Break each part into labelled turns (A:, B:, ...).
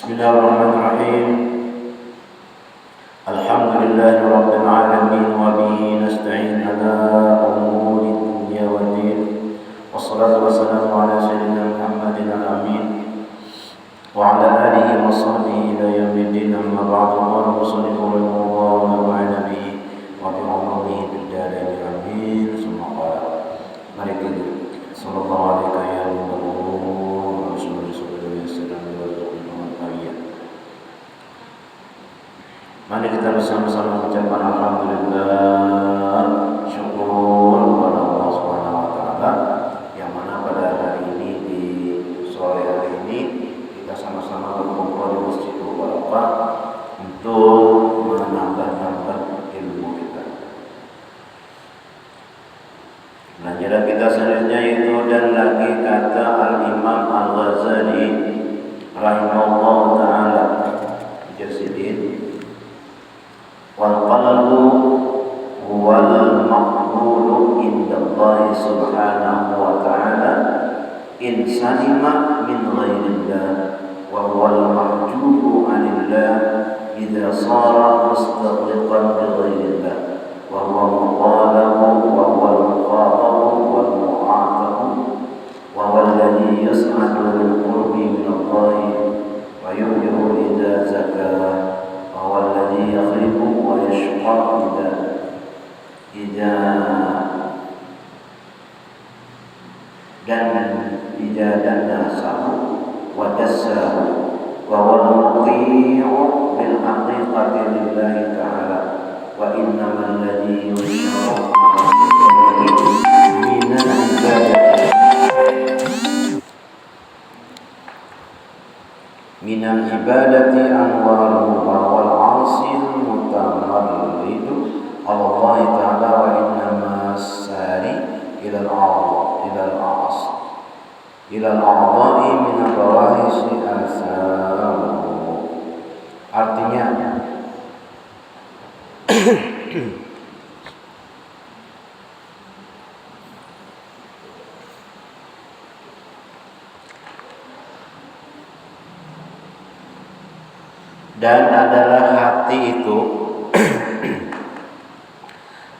A: Bismillahirrahmanirrahim. Alhamdulillahi rabbil alamin wa bihi nasta'in ala umuri dunya waddin. Wassalatu wassalamu ala sayyidina Muhammadin al-amin wa ala alihi wa sahbihi ila yaumiddin. Amma ba'du. Qala musannif rahimahullah wa nafa'ana bihi wa bi ulumihi fid darain amin. Summa qala mari kita sallallahu alaihi wa mari kita bersama-sama mengucapkan alhamdulillah, syukur kepada Allah Subhanahu wa taala yang mana pada hari ini di sore hari ini kita sama-sama berkumpul di Masjid Barokah untuk menambah ilmu kita. Pelajaran kita selanjutnya yaitu dan lagi kata Al-Imam Al-Ghazali rahimahullah taala jasidin wal qalbu huwal maqbulu indallahi subhanahu wa ta'ala in salima min ghairillah wa huwal mahjubu 'anillah idza sara mustaghriqan bi ghairillah wa huwa muqalabu wa huwal muqatabu wal mu'atabu wa huwa alladhi yus'adu bil qurbi min Allah wa yuhyiru idza zakara wa alladhi yakhribu wa yashqa idza dan nasahu wa dassahu wa huwa al-muti'u bil haqiqati lillahi ta'ala wa innamal ladhi yushraku minal ibadati anwaru wa wal 'asil mutamarridu Allah ta'ala wa innama sari ila al-a'dha'i min al-rawahisi asaru. Artinya dan adalah hati itu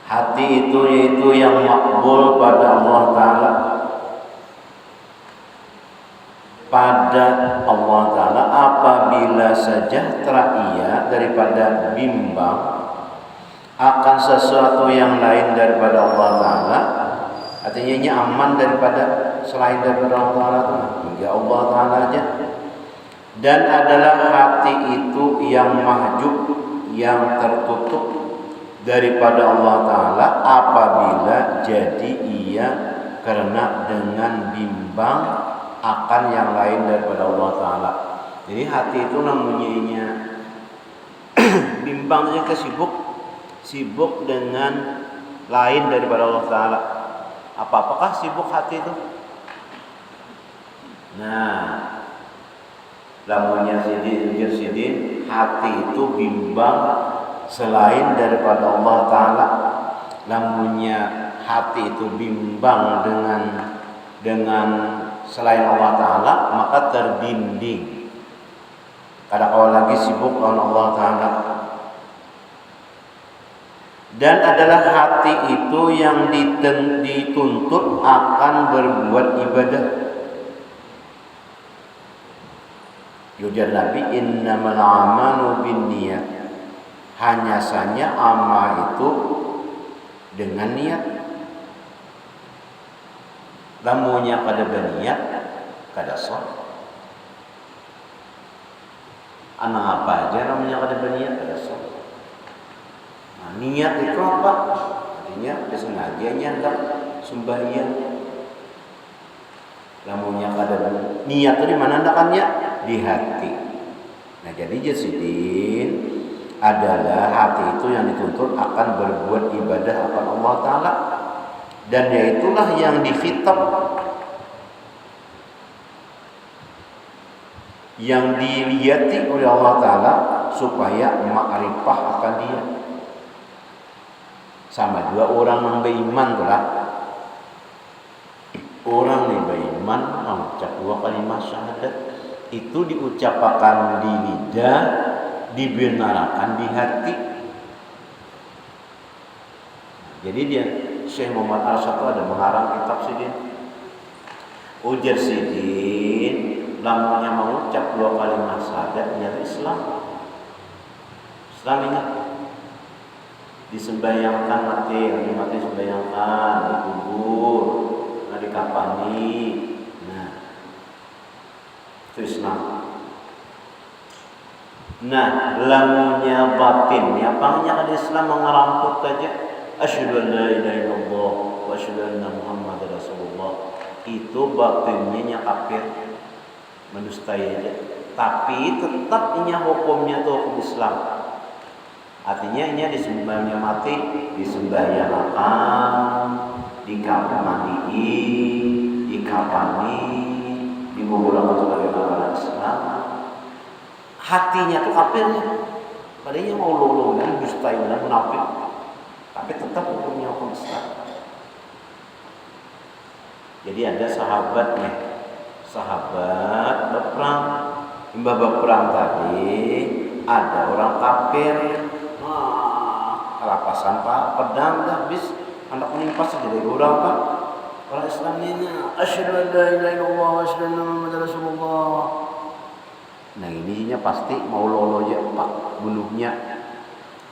A: hati itu yaitu yang makbul pada Allah Ta'ala, pada Allah Ta'ala apabila sejahtera ia daripada bimbang akan sesuatu yang lain daripada Allah Ta'ala. Artinya ini aman daripada selain daripada Allah Ta'ala, hingga Allah Ta'ala aja. Dan adalah hati itu yang mahjub, yang tertutup daripada Allah Ta'ala apabila jadi ia karena dengan bimbang akan yang lain daripada Allah Ta'ala. Jadi hati itu namanya bimbang, yang sibuk dengan lain daripada Allah Ta'ala. Apakah sibuk hati itu? Nah, lamunnya sidin, hati itu bimbang selain daripada Allah Ta'ala. Lamunnya hati itu bimbang dengan selain Allah Ta'ala, maka terdinding. Kadang kala lagi sibuk dengan Allah Ta'ala. Dan adalah hati itu yang dituntut akan berbuat ibadah. Ujar Nabi, innamal a'malu binniyat. Hanya saja amal itu dengan niat. Lamunnya kada berniat, kada sah. Anak apa aja namanya kada berniat, kada sah. Nah, niat itu apa? Artinya disengaja hendak sembahyang. Lamunnya kada niat itu di mana hendakannya? Di hati. Nah, jadi jasidin adalah hati itu yang dituntut akan berbuat ibadah akan Allah Ta'ala, dan yaitulah yang dikhitab, yang dilihati oleh Allah Ta'ala supaya ma'rifah akan dia. Sama dua orang yang beriman tu lah. Orang yang beriman mengucap dua kalimat syahadat itu diucapkan di lidah, dibenarkan di hati. Jadi dia Syekh Muhammad Arsyad ada mengarang kitab sidin. Ujar sidin, lamunnya mengucap dua kalimat syahadat niat Islam. Islam ingat disembayangkan mati sembayangkan, dikubur, dikapani. Nah, itu Islam. Nah, lamunya batin, apanya ada Islam mengeramput saja. Asyhadu an la ilaha illallah wa asyhadu anna Muhammadar Rasulullah. Itu batinnya kafir, mendustai aja. Tapi tetap inya hukumnya itu hukum Islam. Artinya inya disembahnya mati, disembahyangkan, dikapani, dikuburkan sebagai orang Islam. Hatinya tuh kafirnya, padahal mau lolo dan dustai dan munafik, tapi tetap hukumnya hukum Islam. Jadi ada sahabat berperang, imbah berperang tadi ada orang kafir, kalapasan pak pedang dah habis, anak menimpas saja dari orang Islam ini, asyhadu an la ilaha illallah wa asyhadu anna Muhammadar Rasulullah. Nah, ininya pasti mau lolo aja pak bunuhnya.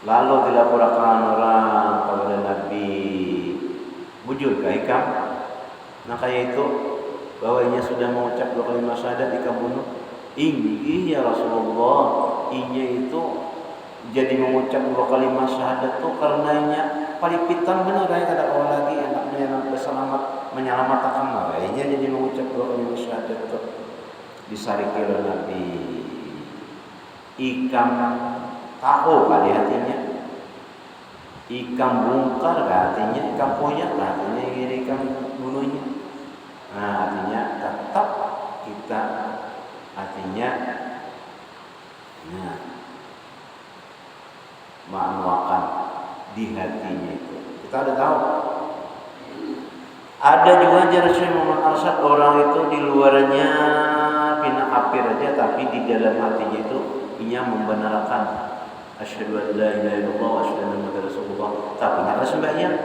A: Lalu dilaporkan orang kepada Nabi, bujur ke ikam. Nah, kayak itu bahwa inya sudah mengucap dua kalimat syahadat ikam bunuh. Inggi ya Rasulullah, inya itu jadi mengucap dua kalimat syahadat tuh karena inya palipitan benar ya, kada kau lagi anaknya yang berselamat menyelamatkan marahnya jadi mengucap dua kalimat syahadat tuh. Disariki oleh Nabi, ikam tahu kali hatinya, ikam bungkar hatinya, ikam koyak hatinya, ikam bunuhnya. Nah, artinya tetap kita artinya ma'anwakan di hatinya itu. Kita ada tahu. Ada juga ajar Syekh Muhammad Arsyad, orang itu di luarnya pina kafir aja, tapi di dalam hatinya itu ia membenarkan asyhadu an la ilaha illallah wa asyhadu anna Muhammadar Rasulullah. Tapi nya kada sembahyang,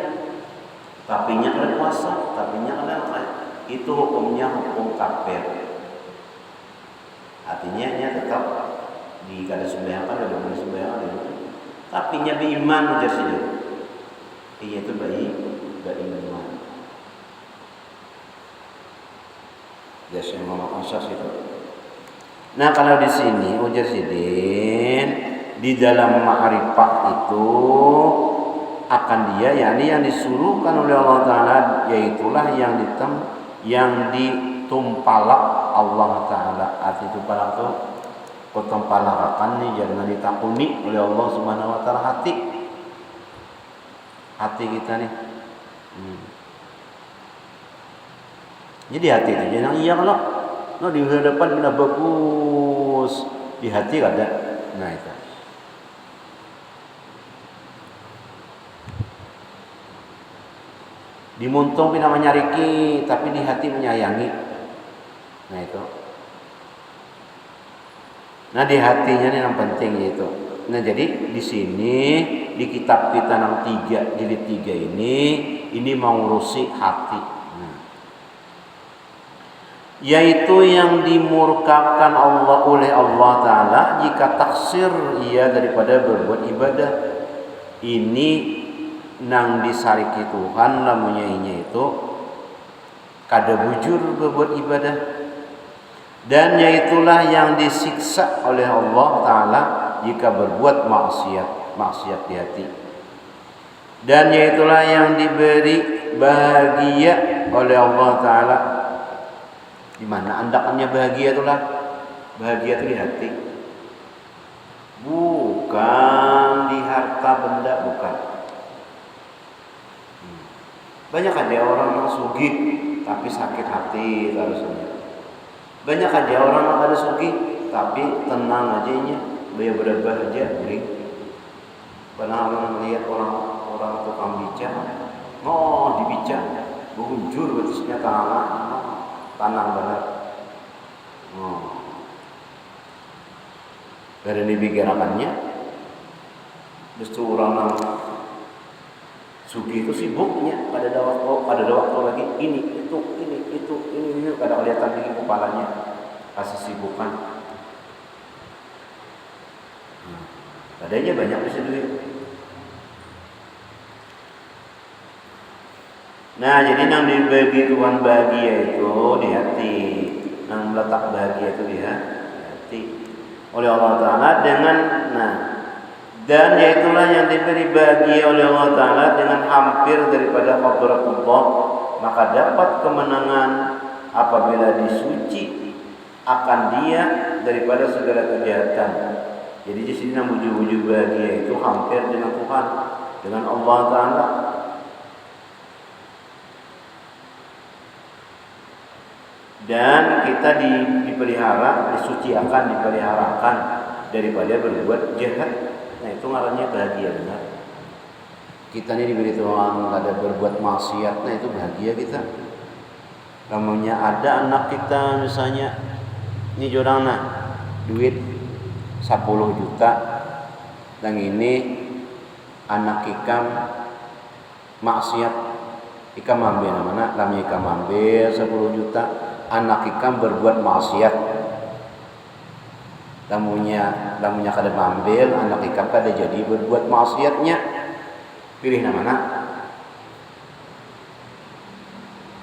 A: tapi nya kada puasa, tapi nya kada itu hukumnya hukum kafir. Artinya nya tetap di kada sembahyang, kada boleh sembahyang, tapi nya beriman aja saja. Iya itu beriman. Biasanya Muhammad Ansas itu. Nah, kalau di sini ujar sidin di dalam ma'rifah itu akan dia, yakni yang disuruhkan oleh Allah Ta'ala, yaitulah yang ditumpalak Allah Ta'ala. Arti tumpalak itu kutumpalakan nih, jangan ditakuni oleh Allah Subhanahu Wa Ta'ala hati kita nih. Hmm. Jadi hati itu jangan iya kalau di hadapan benda bagus, di hati ada. Nah itu. Di muntung namanya Riki, tapi di hati menyayangi. Nah itu. Nah di hatinya ini yang penting itu. Nah jadi di sini di kitab kita yang 3 jilid 3 ini mengurusi hati. Nah. Yaitu yang dimurkakan Allah oleh Allah Ta'ala jika taksir ia daripada berbuat ibadah. Ini nang disariki Tuhan lamunnya itu kada bujur berbuat ibadah, dan yaitulah yang disiksa oleh Allah Ta'ala jika berbuat maksiat di hati, dan yaitulah yang diberi bahagia oleh Allah Ta'ala. Di mana andakannya bahagia itulah? Bahagia itu di hati, bukan di harta benda, bukan. Banyak aja orang yang sugih tapi sakit hati harusnya. Banyak aja orang yang ada sugih tapi tenang aja nya, berubah aja bering. Pernah orang melihat orang tukang bica, dibica, bunjur betisnya tanang banget. Dari dibicarakannya, justru orang yang sugih itu sibuknya pada waktu lagi ini kadang kelihatan di kepalanya kasih sibukan. Padahal banyak bisa duit. Nah jadi yang dibagi Tuhan bahagia itu di hati, yang meletak bahagia itu di hati oleh Allah Ta'ala dengan dan yaitulah yang diberi bahagia oleh Allah Ta'ala dengan hampir daripada qadratullah, maka dapat kemenangan apabila disuci akan dia daripada segala kejahatan. Jadi di sini wujud bahagia itu hampir dengan Tuhan, dengan Allah Ta'ala. Dan kita dipelihara, dipeliharakan daripada berbuat jahat. Nah itu ngarannya bahagia benar. Kita ini diberi Tuhan ada berbuat maksiat, nah itu bahagia kita. Namanya ada anak kita misalnya, ini jorang duit 10 juta, dan ini anak ikam maksiat, ikam ambil namanya, namanya ikam ambil 10 juta, anak ikam berbuat maksiat. Lamunya kada ambil, anak ikam kada jadi berbuat maksiatnya, pilih mana?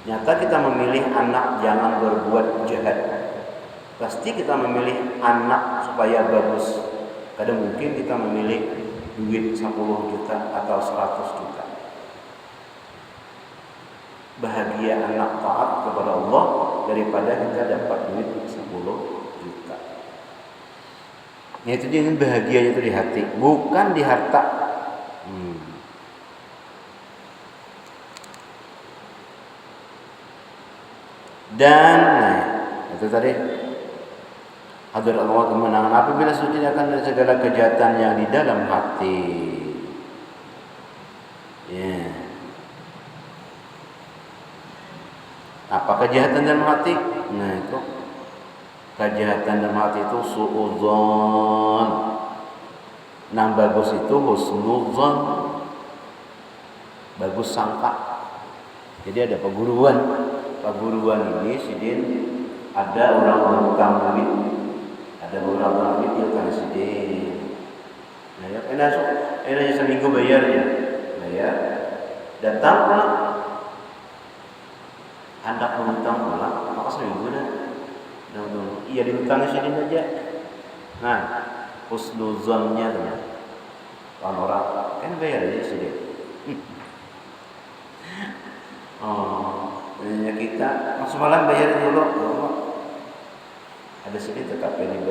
A: Nyata kita memilih anak jangan berbuat jahat, pasti kita memilih anak supaya bagus. Kada mungkin kita memilih duit 10 juta atau 100 juta. Bahagia anak taat kepada Allah daripada kita dapat duit 10 juta. Itu dia bahagianya itu di hati, bukan di harta. Dan itu tadi hadrat Allah kemenangan apabila suci akan dari segala kejahatan yang di dalam hati. Apa kejahatan dalam hati? Nah itu kejahatan dalam hati itu suudzon. Yang bagus itu husnudzon, bagus sangka. Jadi ada Paguruan ini sidin ada orang utang duit, ada orang duit yang kan sidin. Nah ya enak seminggu bayar ya, bayar. Datang pulang, hendak mengutang pulang, maka seminggu dah. Iya diutang sidin aja. Nah husnuzonnya teman, orang kan bayar aja sidin. Ya kita semalam bayar dulu, ada sedikit tetap ini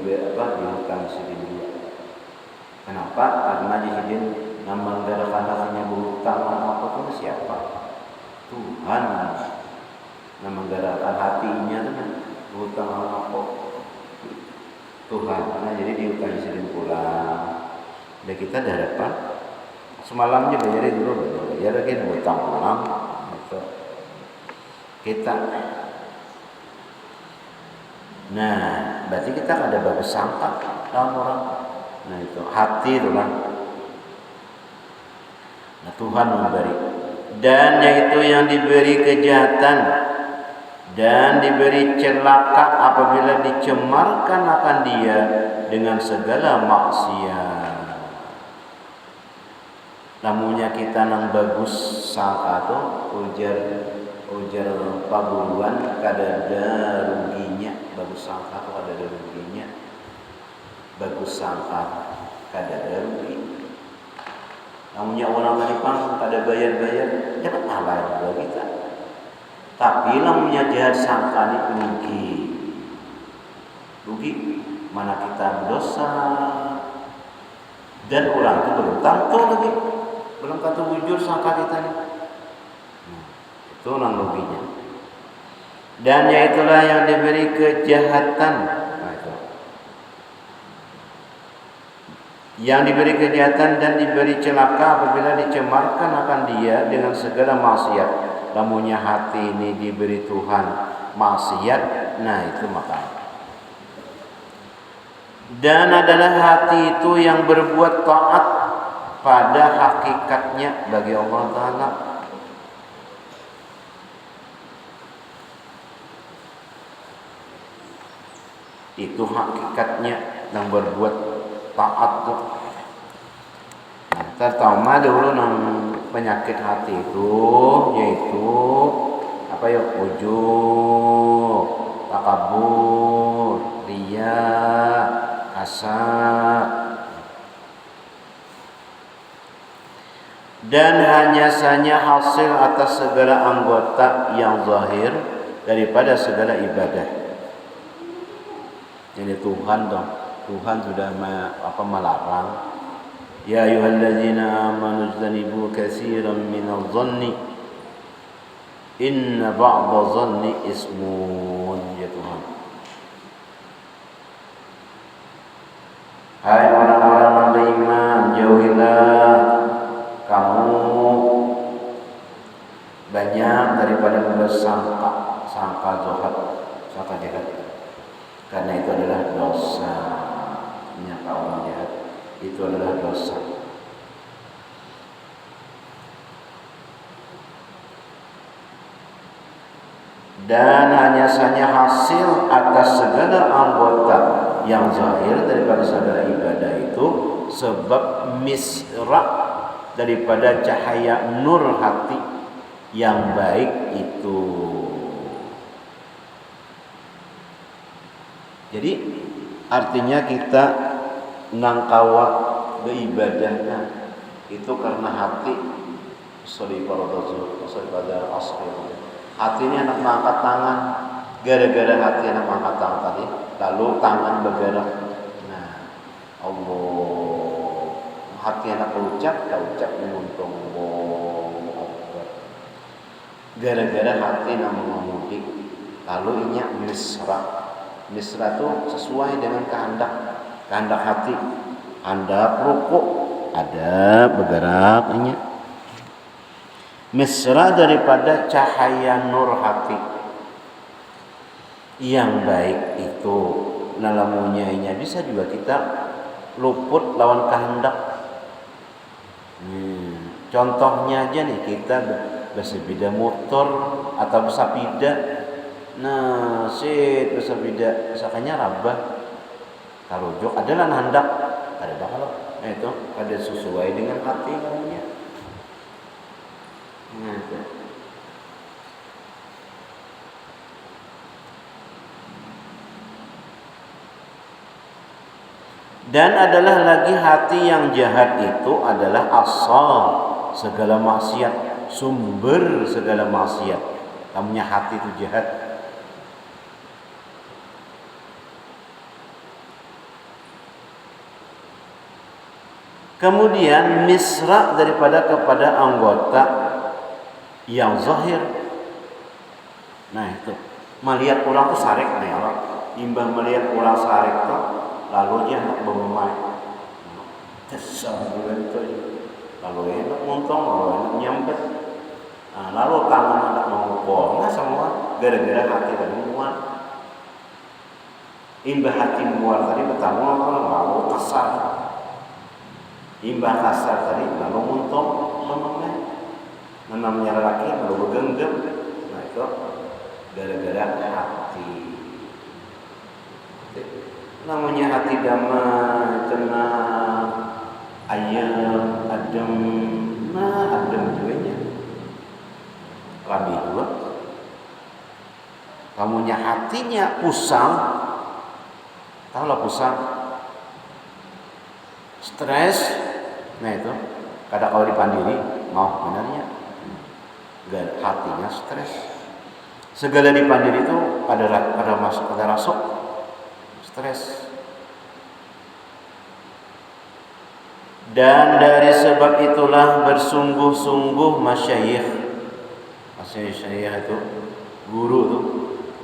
A: dihutang sedikit dulu. Kenapa? Karena di sini nambang gara-gara hanya berhutang apa pun siapa? menggerakkan hatinya tuh kan hutang apa Tuhan. Nah jadi diutangi sering pulang. Dan kita di hadapan semalamnya bayarin dulu, bayar lagi hutang pulang. Gitu. Kita. Nah berarti kita ada bagus sangka dalam orang. Nah itu hati itu lah. Nah Tuhan memberi. Dan yaitu yang diberi kejahatan dan diberi celaka apabila dicemarkan akan dia dengan segala maksiat. Namunnya kita nang bagus sangka tuh ujar pabuluan kadada ruginya, bagus sangka tuh kadada ruginya, bagus sangka kadada rugi. Namunnya orang Jepang kada bayar-bayar, dapat pahala juga kita. Tapi namunnya jahat sangka ini rugi, mana kita berdosa dan orang itu belum tentu jujur sangka kita nih. Itu orang ruginya. Dan yaitulah yang diberi kejahatan. Yang diberi kejahatan dan diberi celaka apabila dicemarkan akan dia dengan segala maksiat. Namunnya hati ini diberi Tuhan maksiat, nah itu makanya. Dan adalah hati itu yang berbuat taat pada hakikatnya bagi Allah Ta'ala. Itu hakikatnya yang berbuat taat tuh. Nah, terutama dulu nang penyakit hati itu yaitu apa ya, ujub, takabur, riya, hasad. Dan hanya saja hasil atas segala anggota yang zahir daripada segala ibadah. Jadi Tuhan dong, Tuhan sudah melarang. Ya ayyuhalladzina amanu ijtanibu katsiran minadh dhanni inna ba'dadh dhanni ismun, ya Tuhan. Hai orang-orang yang beriman, jauhilah kamu banyak daripada bersangka, sangka jahat. Karena itu adalah dosa. Menyangka orang jahat itu adalah dosa. Dan hanya saja hasil atas segala anggota yang zahir daripada segala ibadah itu sebab misra daripada cahaya nur hati yang baik itu. Jadi artinya kita nangkawa beibadahnya itu karena hati pada asli. Hati ini anak mengangkat tangan, gara-gara hati anak mengangkat tangan tadi, lalu tangan bergerak. Nah, Allah, hati anak berucap menguntung Allah. Gara-gara hati anak mengemudi, lalu inya misra. Misra itu sesuai dengan kehendak hati. Kehendak rukuk ada bergeraknya. Misra daripada cahaya nur hati yang baik itu. Nalamunya bisa juga kita luput lawan kehendak. Contohnya aja nih, kita bersepeda motor atau bersepeda. Nah, bersepeda sakanya rabah. Kalau jok adalah hendak, ada kalau itu ada sesuai dengan hati namanya. Nah, itu. Dan adalah lagi hati yang jahat itu adalah asal segala maksiat, sumber segala maksiat. Namanya hati itu jahat. Kemudian misra daripada kepada anggota yang zahir. Nah itu melihat orang tuh sarek nih orang imbang melihat orang sarek tuh lalu dia hendak bermain bulan itu lalu enak montong lalu enak nyambet lalu tangan hendak mengukul nah semua gara-gara hati tadi muat imbah hati muat tadi pertama lalu kasar imbah kasar tadi lalu montong lemah namanya laki lalu bergenggam nah itu gara-gara hati namanya hati damai tenang ayam adem nah adem juga kami dua kamunya hatinya pusang tahu lah pusang stres nah itu kadang kalau dipandiri mau benarnya hatinya stres segala dipandiri itu ada masuk ada rasuk stres dan dari sebab itulah bersungguh-sungguh masyayikh itu guru itu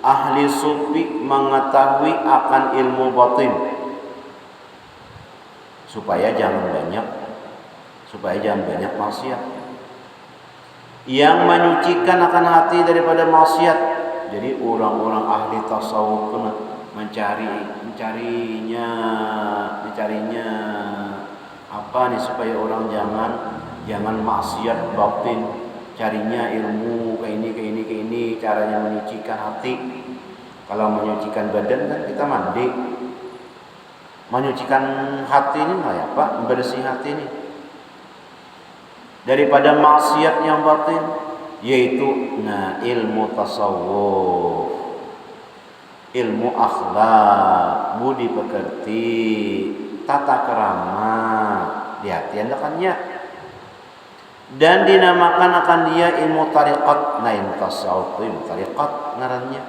A: ahli sufi mengetahui akan ilmu batin supaya jangan banyak maksiat yang menyucikan akan hati daripada maksiat. Jadi orang-orang ahli tasawuf pun mencarinya apa nih supaya orang jangan maksiat batin, carinya ilmu kayak ini caranya menyucikan hati. Kalau menyucikan badan kan kita mandi, menyucikan hati ini apa? Membersih hati ini daripada maksiat yang batin, yaitu ilmu tasawuf, ilmu akhlak, budi pekerti, tata kerama, dihati-hatikannya, dan dinamakan akan dia ilmu tariqat. Nah ilmu tasawuf itu ilmu tariqat ngarannya,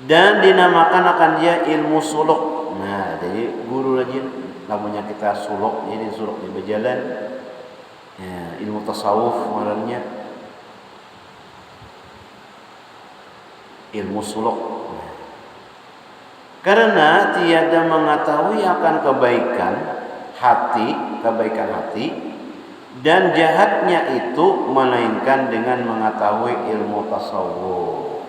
A: dan dinamakan akan dia ilmu suluk. Nah jadi guru rajin namanya kita suluk, jadi suluk di berjalan ya, ilmu tasawuf ngarannya ilmu suluk. Karena tiada mengetahui akan kebaikan hati dan jahatnya itu melainkan dengan mengetahui ilmu tasawuf.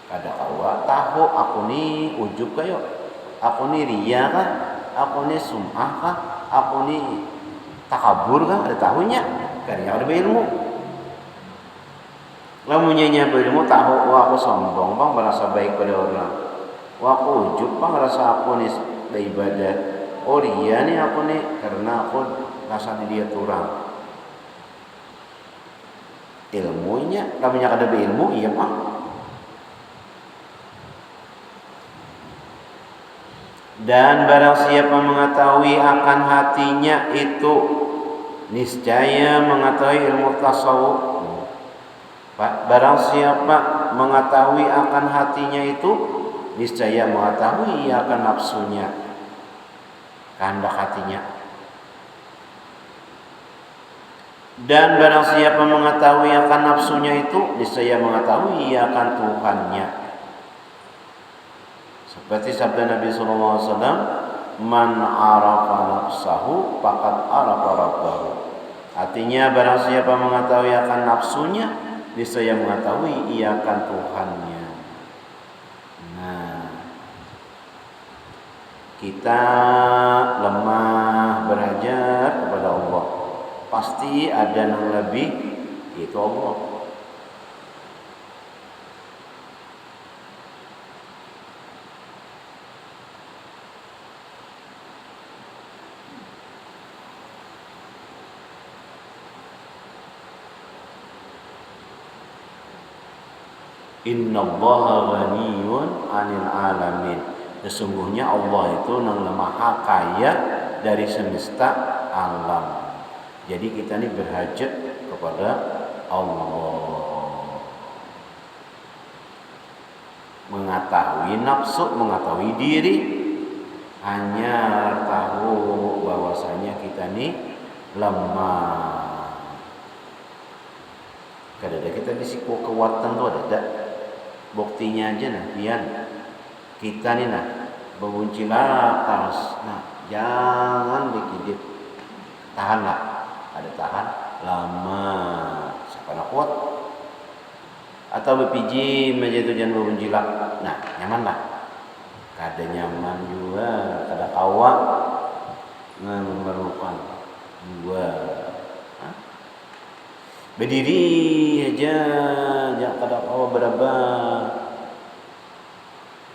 A: Kada awak tahu aku ni ujub kayo, aku ni riya kah, aku ni sum'ah kah, aku ni takabur kah, ada tahunya karena ada berilmu. Lamunnya berilmu tahu, wah aku sombong bang, merasa baik pada orang, wah aku ujub bang, merasa aku ni beribadah, oh riya ni aku ni karena aku rasa dia turang. Ilmunya, lamunnya kada berilmu, iya bang. Dan barang siapa mengetahui akan hatinya itu niscaya mengetahui ilmu tasawuf. Barang siapa mengetahui akan hatinya itu niscaya mengetahui akan nafsunya, kehendak hatinya. Dan barang siapa mengetahui akan nafsunya itu niscaya mengetahui akan Tuhannya. Seperti sabda Nabi SAW, man arafa nafsahu faqad arafa rabbahu. Artinya barang siapa mengetahui akan nafsunya, niscaya mengetahui ia akan Tuhannya. Nah, kita lemah berhajat kepada Allah. Pasti ada yang lebih, itu Allah. Innallaha ghaniyun 'anil 'alamin. Sesungguhnya Allah itu yang maha kaya dari semesta alam. Jadi kita ini berhajat kepada Allah. Mengetahui nafsu, mengetahui diri, hanya tahu bahwasanya kita ini lemah. Kadang kita bisi kekuatan tuh ada. Buktinya aja nah, pian kita nih nah bebuncilah terus. Nah, jangan dikidip. Tahanlah. Ada tahan lama. Siapa nak kuat? Atau berpijim aja itu jangan bebuncilah. Nah, nyaman lah. Kada nyaman juga, kada awak memerlukan dua. Berdiri aja, jangan kada awak beraba.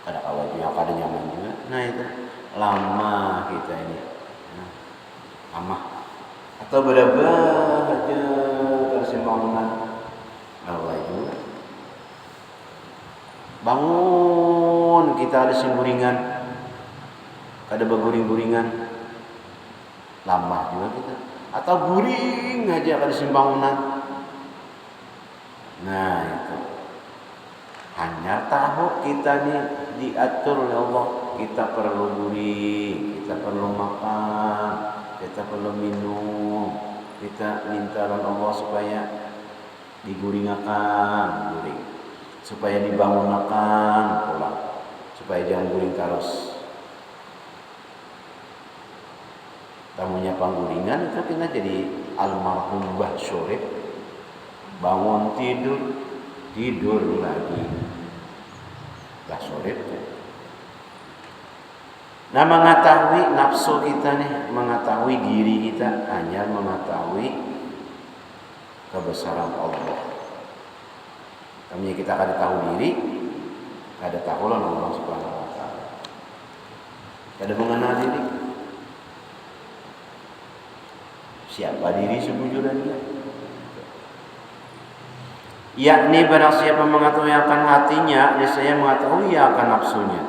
A: Kada awak juga, kada nyaman juga. Nah itu lama kita ini, lama. Atau beraba aja tersimpangan, awak juga. Bangun, kita ada simburingan, kada berguring-guringan, lama juga kita. Atau guring aja kada simbangunan. Nah itu hanya tahu kita nih diatur oleh Allah. Kita perlu guring, kita perlu makan, kita perlu minum. Kita minta Allah supaya diguringakan, guring. Supaya dibangunakan pulang, supaya jangan guring terus. Tamunya pangguringan itu kita jadi almarhum Mbah Syurip, bangun tidur lagi. Mbah Syurip. Nah, mengetahui nafsu kita nih, mengetahui diri kita hanya mengetahui kebesaran Allah. Kami kita kada tahu diri, kada tahu Allah Subhanahu wa taala. Kada mengenal diri. Siapa diri sebujurnya? Yakni barang siapa mengetahui akan hatinya, niscaya mengetahui akan nafsunya.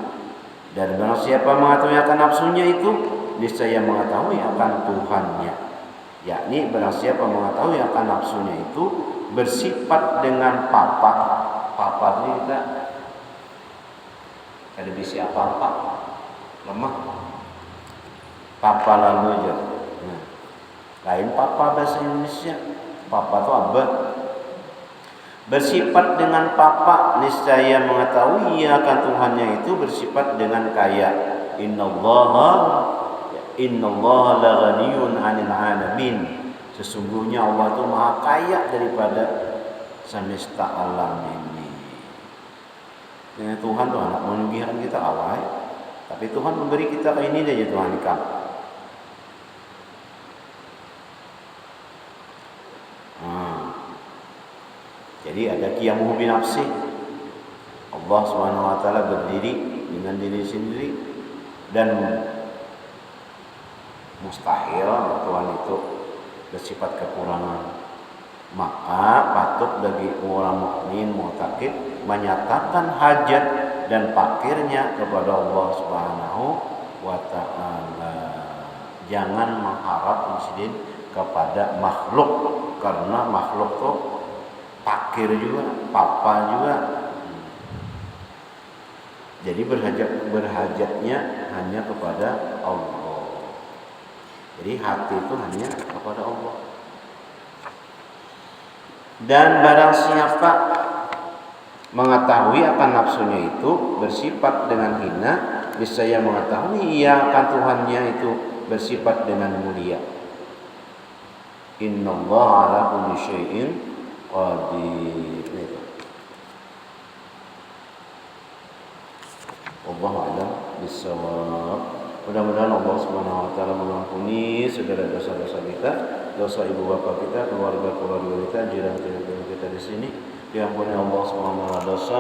A: Dan barang siapa mengetahui akan nafsunya itu, niscaya mengetahui akan Tuhannya. Yakni barang siapa mengetahui akan nafsunya itu bersifat dengan papa ini kita ada bisi apa-apa lemah papa lalu aja. Nah, lain papa bahasa Indonesia, papa itu abad. Bersifat dengan papa niscaya mengetahui akan Tuhannya itu bersifat dengan kaya. Innallaha la ghaniyun 'anil 'alamin. Sesungguhnya Allah itu maha kaya daripada semesta alam ini. Dengan Tuhan tuh anak menunjukkan kita awal, tapi Tuhan memberi kita ini aja Tuhan ikan. Jadi ada qiyamuhu bi nafsi. Allah Subhanahu wa taala berdiri dengan diri sendiri dan mustahil Tuhan itu bersifat kekurangan. Maka patut bagi orang mukmin mu'taqid menyatakan hajat dan fakirnya kepada Allah Subhanahu wa taala. Jangan mengharap insiden kepada makhluk, karena makhluk itu fakir juga, papa juga. Jadi berhajatnya hanya kepada Allah. Jadi hati itu hanya kepada Allah. Dan barang siapa mengetahui akan nafsunya itu bersifat dengan hina, niscaya mengetahui ia akan Tuhannya itu bersifat dengan mulia. Innallaha ala kulli syai'in qadir. Wallahu a'lam bissawab. Mudah-mudahan Allah Subhanahu wa taala mengampuni segala dosa-dosa kita, dosa ibu bapa kita, keluarga kita, jiran-jiran kita di sini. Diampuni Allah Subhanahu wa taala dosa